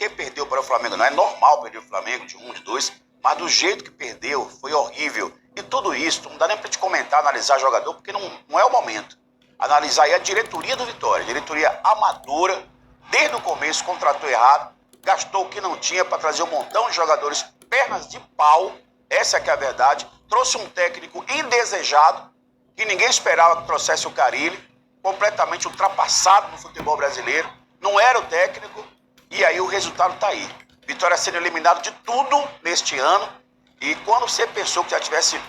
porque perdeu para o Flamengo, não é normal perder o Flamengo de 1, de 2, mas do jeito que perdeu, foi horrível. E tudo isso, não dá nem para te comentar, analisar jogador, porque não é o momento. Analisar aí a diretoria do Vitória, diretoria amadora, desde o começo contratou errado, gastou o que não tinha para trazer um montão de jogadores pernas de pau, essa é que é a verdade, trouxe um técnico indesejado, que ninguém esperava que trouxesse o Carille, completamente ultrapassado no futebol brasileiro, não era o técnico, e aí o resultado está aí. Vitória sendo eliminado de tudo neste ano, e quando você pensou que já tivesse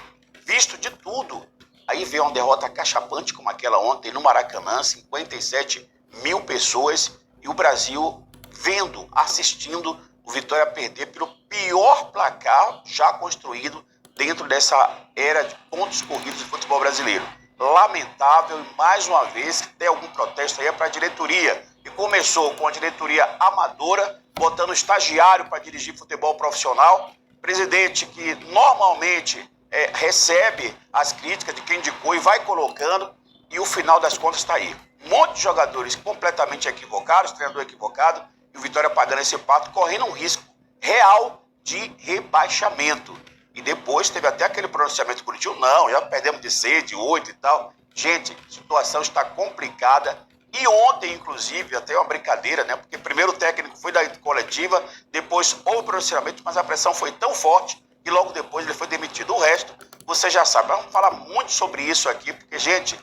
visto de tudo, aí veio uma derrota cachapante como aquela ontem no Maracanã, 57 mil pessoas, e o Brasil vendo, assistindo o Vitória perder pelo pior placar já construído dentro dessa era de pontos corridos do futebol brasileiro. Lamentável, e mais uma vez que tem algum protesto aí para a diretoria, que começou com a diretoria amadora, botando estagiário para dirigir futebol profissional, presidente que normalmente recebe as críticas de quem indicou e vai colocando, e o final das contas está aí. Um monte de jogadores completamente equivocados, treinador equivocado, e o Vitória pagando esse pato, correndo um risco real de rebaixamento. E depois teve até aquele pronunciamento coletivo, não, já perdemos de 6, de 8 e tal. Gente, a situação está complicada. E ontem, inclusive, até uma brincadeira, né? Porque primeiro o técnico foi da coletiva, depois houve pronunciamento, mas a pressão foi tão forte que logo depois ele foi demitido. O resto, você já sabe. Vamos falar muito sobre isso aqui, porque, gente,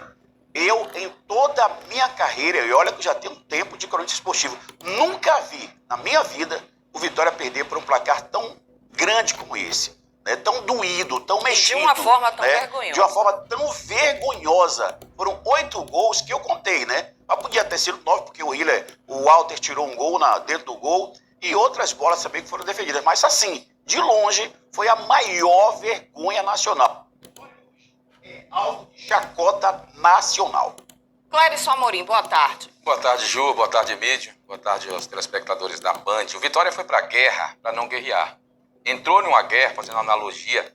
eu, em toda a minha carreira, e olha que eu já tenho um tempo de cronista esportivo, nunca vi, na minha vida, o Vitória perder por um placar tão grande como esse. Né? Tão doído, tão mexido. De uma forma tão vergonhosa. De uma forma tão vergonhosa. Foram 8 gols que eu contei, né? Mas podia ter sido 9, porque o Walter tirou um gol dentro do gol e outras bolas também que foram defendidas. Mas assim, de longe, foi a maior vergonha nacional. Alvo de chacota nacional. Clérison Amorim, boa tarde. Boa tarde, Ju. Boa tarde, Emílio. Boa tarde aos telespectadores da Band. O Vitória foi pra guerra para não guerrear. Entrou numa guerra, fazendo uma analogia,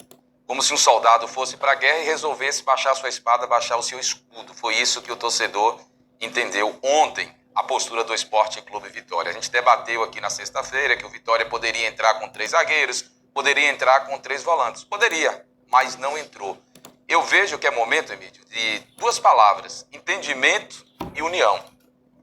como se um soldado fosse pra guerra e resolvesse baixar sua espada, baixar o seu escudo. Foi isso que o torcedor entendeu ontem, a postura do Esporte Clube Vitória. A gente debateu aqui na sexta-feira que o Vitória poderia entrar com 3 zagueiros, poderia entrar com 3 volantes. Poderia, mas não entrou. Eu vejo que é momento, Emílio, de 2 palavras, entendimento e união.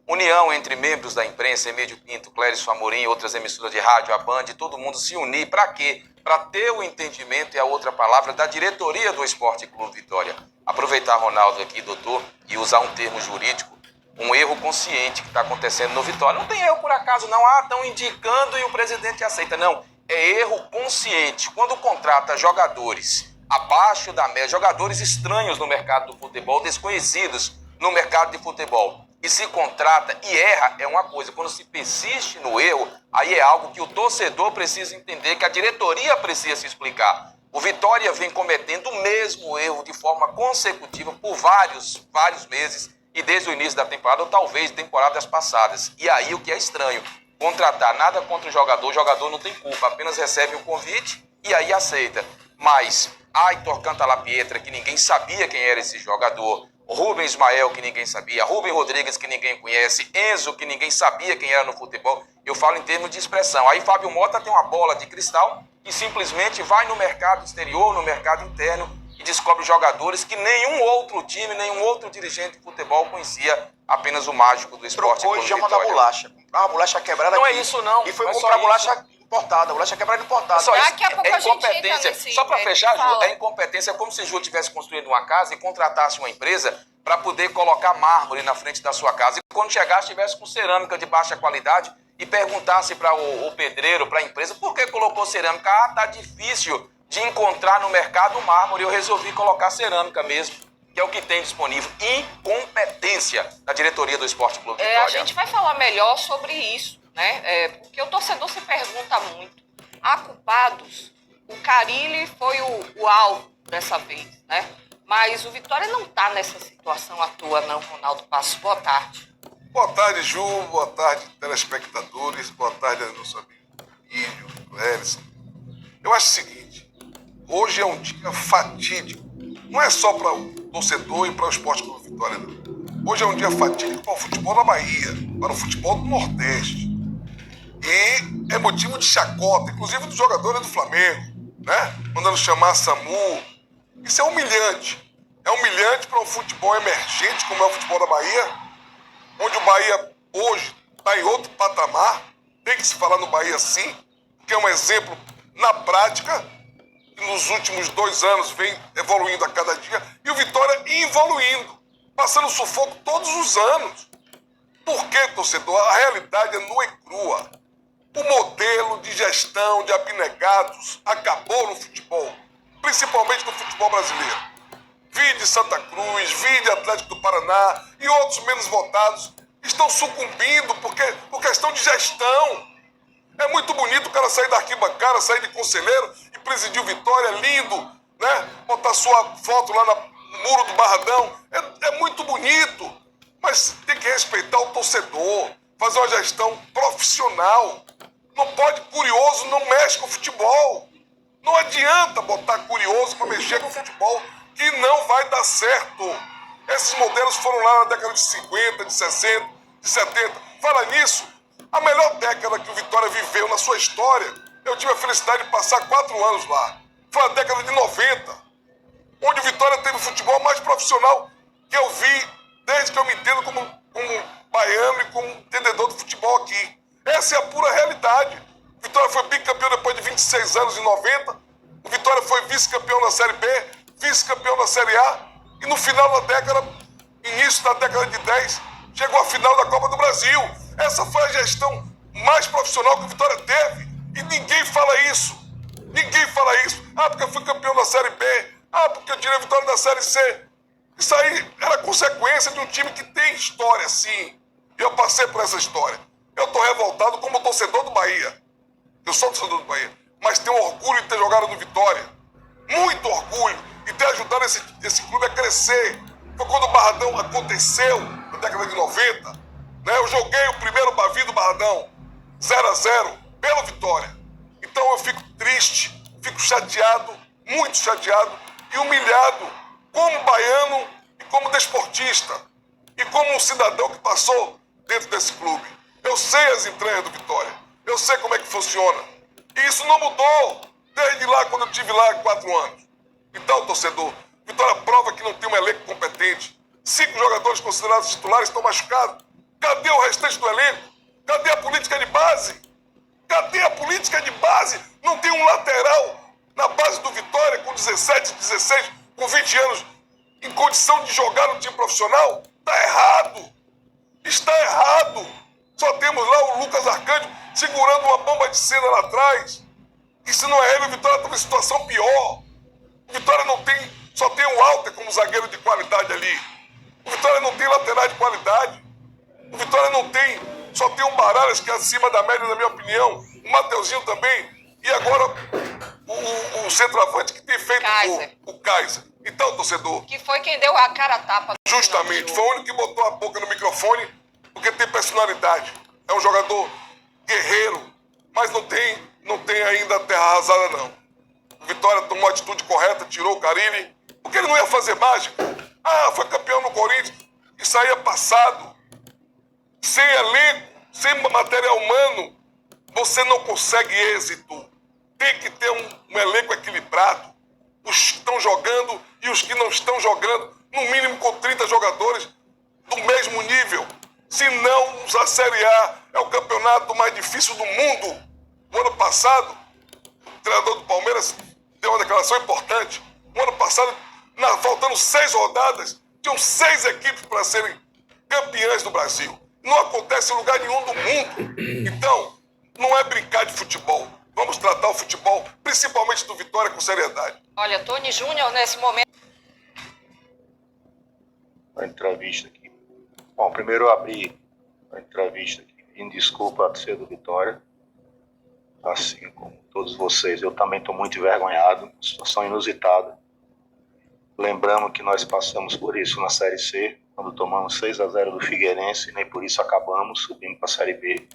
União entre membros da imprensa, Emílio Pinto, Clérison Amorim, outras emissoras de rádio, a Band, todo mundo se unir. Para quê? Para ter o entendimento, e a outra palavra, da diretoria do Esporte Clube Vitória. Aproveitar, Ronaldo, aqui, doutor, e usar um termo jurídico, um erro consciente que está acontecendo no Vitória. Não tem erro por acaso, não. Estão indicando e o presidente aceita. Não, é erro consciente. Quando contrata jogadores abaixo da média, jogadores estranhos no mercado do futebol, desconhecidos no mercado de futebol, e se contrata e erra, é uma coisa. Quando se persiste no erro, aí é algo que o torcedor precisa entender, que a diretoria precisa se explicar. O Vitória vem cometendo o mesmo erro de forma consecutiva por vários meses, e desde o início da temporada, ou talvez temporadas passadas. E aí o que é estranho, contratar nada contra o jogador não tem culpa, apenas recebe um convite e aí aceita. Mas Aitor Cantalapietra, que ninguém sabia quem era esse jogador, Rubem Ismael, que ninguém sabia, Rubem Rodrigues, que ninguém conhece, Enzo, que ninguém sabia quem era no futebol, eu falo em termos de expressão. Aí Fábio Mota tem uma bola de cristal e simplesmente vai no mercado exterior, no mercado interno, e descobre jogadores que nenhum outro time, nenhum outro dirigente de futebol conhecia, apenas o mágico do Esporte. Trocou e chama da bolacha. Comprava a bolacha quebrada não aqui. É isso não. E foi comprar a bolacha importada, a bolacha quebrada importada. Só isso. Daqui a pouco É a gente incompetência. entra nesse... Só para fechar, Ju, fala. é incompetência. É como se Ju tivesse construído uma casa e contratasse uma empresa para poder colocar mármore na frente da sua casa. E quando chegasse, estivesse com cerâmica de baixa qualidade e perguntasse para o pedreiro, para a empresa, por que colocou cerâmica? Tá difícil de encontrar no mercado mármore. Eu resolvi colocar cerâmica mesmo, que é o que tem disponível. Incompetência da diretoria do Esporte Clube Vitória. A gente vai falar melhor sobre isso, né? Porque o torcedor se pergunta muito. Há culpados? O Carille foi o alvo dessa vez, né? Mas o Vitória não está nessa situação à toa, não, Ronaldo Passos. Boa tarde. Boa tarde, Ju. Boa tarde, telespectadores. Boa tarde, nosso amigo Emílio, Clérison. Eu acho o seguinte, hoje é um dia fatídico. Não é só para o torcedor e para o Esporte Clube Vitória, não. Hoje é um dia fatídico para o futebol da Bahia, para o futebol do Nordeste. E é motivo de chacota, inclusive dos jogadores do Flamengo, né? Mandando chamar SAMU. Isso é humilhante. É humilhante para um futebol emergente como é o futebol da Bahia, onde o Bahia hoje está em outro patamar. Tem que se falar no Bahia sim, que é um exemplo na prática, que nos últimos 2 anos vem evoluindo a cada dia, e o Vitória evoluindo, passando sufoco todos os anos. Por que, torcedor? A realidade é nua e crua. O modelo de gestão de abnegados acabou no futebol, principalmente no futebol brasileiro. Vide Santa Cruz, vide Atlético do Paraná e outros menos votados estão sucumbindo por questão de gestão. É muito bonito o cara sair da arquibancada, sair de conselheiro e presidir o Vitória, é lindo, né? Botar sua foto lá no muro do Barradão, é muito bonito. Mas tem que respeitar o torcedor, fazer uma gestão profissional. Não pode, curioso não mexe com o futebol. Não adianta botar curioso para mexer com o futebol, que não vai dar certo. Esses modelos foram lá na década de 50, de 60, de 70. Fala nisso, a melhor década que o Vitória viveu na sua história, eu tive a felicidade de passar 4 anos lá. Foi a década de 90, onde o Vitória teve o futebol mais profissional que eu vi desde que eu me entendo como baiano e como entendedor do futebol aqui. Essa é a pura realidade. O Vitória foi bicampeão depois de 26 anos, em 90. O Vitória foi vice-campeão na Série B, vice-campeão na Série A. E no final da década, início da década de 10, chegou à final da Copa do Brasil. Essa foi a gestão mais profissional que o Vitória teve. E ninguém fala isso. Ninguém fala isso. Ah, porque eu fui campeão da Série B. Ah, porque eu tirei a Vitória da Série C. Isso aí era consequência de um time que tem história, sim. E eu passei por essa história. Eu estou revoltado como torcedor do Bahia. Eu sou torcedor do Bahia. Mas tenho orgulho de ter jogado no Vitória. Muito orgulho. E ter ajudado esse clube a crescer. Foi quando o Barradão aconteceu, na década de 90. Né? Eu joguei o primeiro Bavi do Barradão, 0-0, pelo Vitória. Então eu fico triste, fico chateado, muito chateado e humilhado como baiano e como desportista. E como um cidadão que passou dentro desse clube. Eu sei as entranhas do Vitória. Eu sei como é que funciona. E isso não mudou desde lá, quando eu estive lá há 4 anos. Então, torcedor, Vitória prova que não tem um elenco competente. 5 jogadores considerados titulares estão machucados. Cadê o restante do elenco? Cadê a política de base? Cadê a política de base? Não tem um lateral na base do Vitória com 17, 16, com 20 anos em condição de jogar no time profissional? Está errado. Está errado. Só temos lá o Lucas Arcanjo segurando uma bomba de cena lá atrás. E se não é ele, o Vitória está numa situação pior. O Vitória não tem, só tem o Walter como zagueiro de qualidade ali. O Vitória não tem lateral de qualidade. O Vitória não tem, só tem o Baralhas, que é acima da média, na minha opinião. O Mateuzinho também. E agora o centroavante que tem feito o Kaiser. Então, torcedor... Que foi quem deu a cara a tapa. Justamente, foi o único que botou a boca no microfone, porque tem personalidade. É um jogador guerreiro, mas não tem ainda terra arrasada, não. O Vitória tomou a atitude correta, tirou o Carille, porque ele não ia fazer mágica. Ah, foi campeão no Corinthians. Isso aí é passado. Sem elenco, sem material humano, você não consegue êxito. Tem que ter um elenco equilibrado. Os que estão jogando e os que não estão jogando, no mínimo com 30 jogadores do mesmo nível. Senão, a Série A é o campeonato mais difícil do mundo. No ano passado, o treinador do Palmeiras deu uma declaração importante. No ano passado, faltando 6 rodadas, tinham 6 equipes para serem campeãs do Brasil. Não acontece em lugar nenhum do mundo. Então, não é brincar de futebol. Vamos tratar o futebol, principalmente do Vitória, com seriedade. Olha, Tony Júnior, nesse momento... A entrevista aqui. Bom, primeiro eu abri a entrevista aqui pedindo desculpa a torcida do Vitória. Assim como todos vocês, eu também estou muito envergonhado, situação inusitada. Lembrando que nós passamos por isso na Série C, quando tomamos 6-0 do Figueirense, e nem por isso acabamos subindo para a Série B.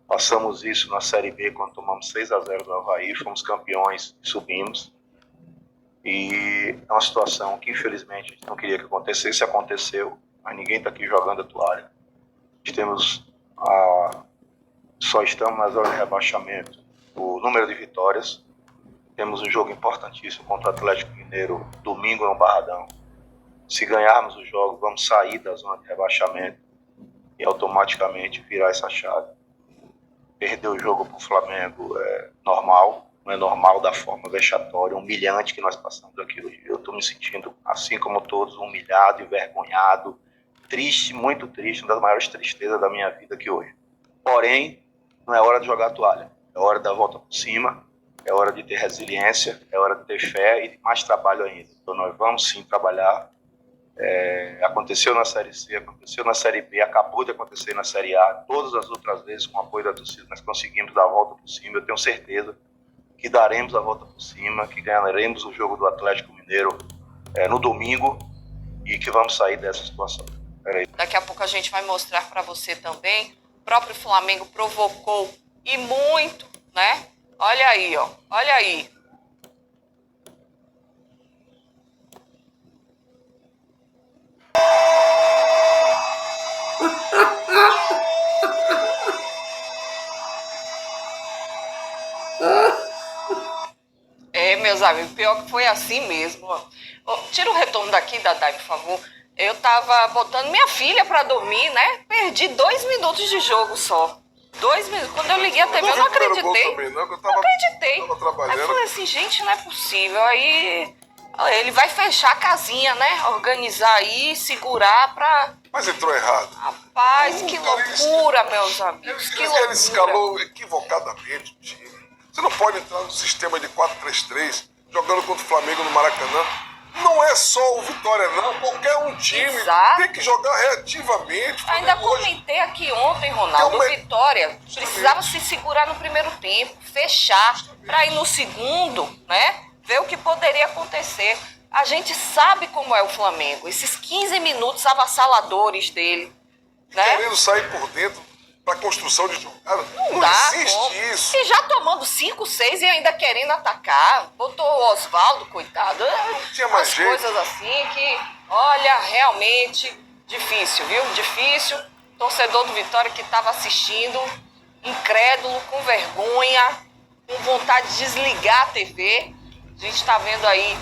Passamos isso na Série B, quando tomamos 6-0 do Avaí, fomos campeões e subimos. E é uma situação que, infelizmente, a gente não queria que acontecesse, aconteceu, mas ninguém está aqui jogando a toalha. Nós temos só estamos na zona de rebaixamento o número de vitórias. Temos um jogo importantíssimo contra o Atlético Mineiro, domingo no Barradão. Se ganharmos o jogo, vamos sair da zona de rebaixamento e automaticamente virar essa chave. Perder o jogo para o Flamengo é normal, não é normal da forma vexatória, humilhante que nós passamos aqui hoje. Eu estou me sentindo, assim como todos, humilhado, envergonhado, triste, muito triste, uma das maiores tristezas da minha vida aqui hoje. Porém, não é hora de jogar a toalha, é hora da volta por cima, é hora de ter resiliência, é hora de ter fé e de mais trabalho ainda. Então nós vamos sim trabalhar. Aconteceu na Série C, aconteceu na Série B, acabou de acontecer na Série A. Todas as outras vezes, com o apoio da torcida, nós conseguimos dar a volta por cima. Eu tenho certeza que daremos a volta por cima, que ganharemos o jogo do Atlético Mineiro no domingo e que vamos sair dessa situação. Daqui a pouco a gente vai mostrar para você também. O próprio Flamengo provocou e muito, né? Olha aí, ó. Olha aí. Meus amigos, pior que foi assim mesmo. Tira o retorno daqui, Dadai, por favor. Eu tava botando minha filha pra dormir, né? Perdi 2 minutos de jogo só. 2 minutos. Quando eu liguei a TV, eu não acreditei. Não acreditei. Aí eu falei assim, gente, não é possível. Aí ele vai fechar a casinha, né? Organizar aí, segurar pra... Mas entrou errado. Rapaz, que loucura, meus amigos. Que loucura. Ele escalou equivocadamente o time. Você não pode entrar no sistema de 4-3-3 jogando contra o Flamengo no Maracanã. Não é só o Vitória, não. Qualquer um time tem que jogar reativamente. Ainda comentei aqui ontem, Ronaldo. O Vitória precisava se segurar no primeiro tempo, fechar, para ir no segundo, né? Ver o que poderia acontecer. A gente sabe como é o Flamengo. Esses 15 minutos avassaladores dele, né? Querendo sair por dentro para construção de jogada. Não dá, existe isso. E já tomando 5, 6 e ainda querendo atacar. Botou o Osvaldo, coitado. Tinha mais jeito. Coisas assim que, olha, realmente difícil, viu? Difícil. Torcedor do Vitória que estava assistindo, incrédulo, com vergonha, com vontade de desligar a TV. A gente está vendo aí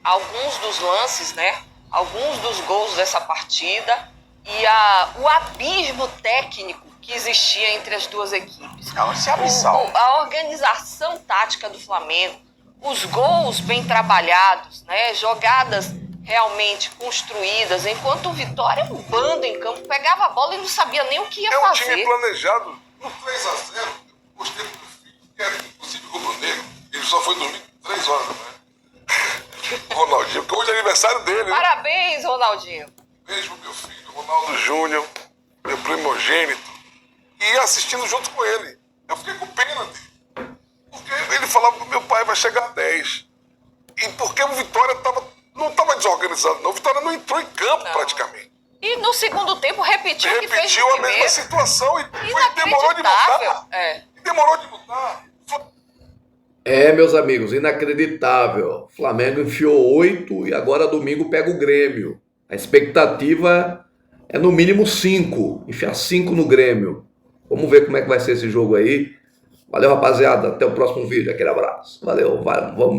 alguns dos lances, né? Alguns dos gols dessa partida e o abismo técnico que existia entre as duas equipes. Não, isso é abissal. A organização tática do Flamengo, os gols bem trabalhados, né? Jogadas realmente construídas, enquanto o Vitória, um bando em campo, pegava a bola e não sabia nem o que ia fazer. É um time planejado no 3-0. Gostei do filho, que era inclusive rubro-negro. Ele só foi dormir 3 horas, né? Ronaldinho, porque hoje é aniversário dele. Parabéns, Ronaldinho. Beijo pro meu filho, Ronaldo Júnior, meu primogênito. E assistindo junto com ele. Eu fiquei com pena dele. Porque ele falava que meu pai vai chegar a 10. E porque o Vitória não estava desorganizado, não. O Vitória não entrou em campo praticamente. E no segundo tempo repetiu o que fez no Repetiu a primeiro. mesma situação e demorou de mudar. E demorou de mudar. Meus amigos, inacreditável. Flamengo enfiou 8 e agora domingo pega o Grêmio. A expectativa é no mínimo 5. Enfiar 5 no Grêmio. Vamos ver como é que vai ser esse jogo aí. Valeu, rapaziada. Até o próximo vídeo. Aquele abraço. Valeu. Vamos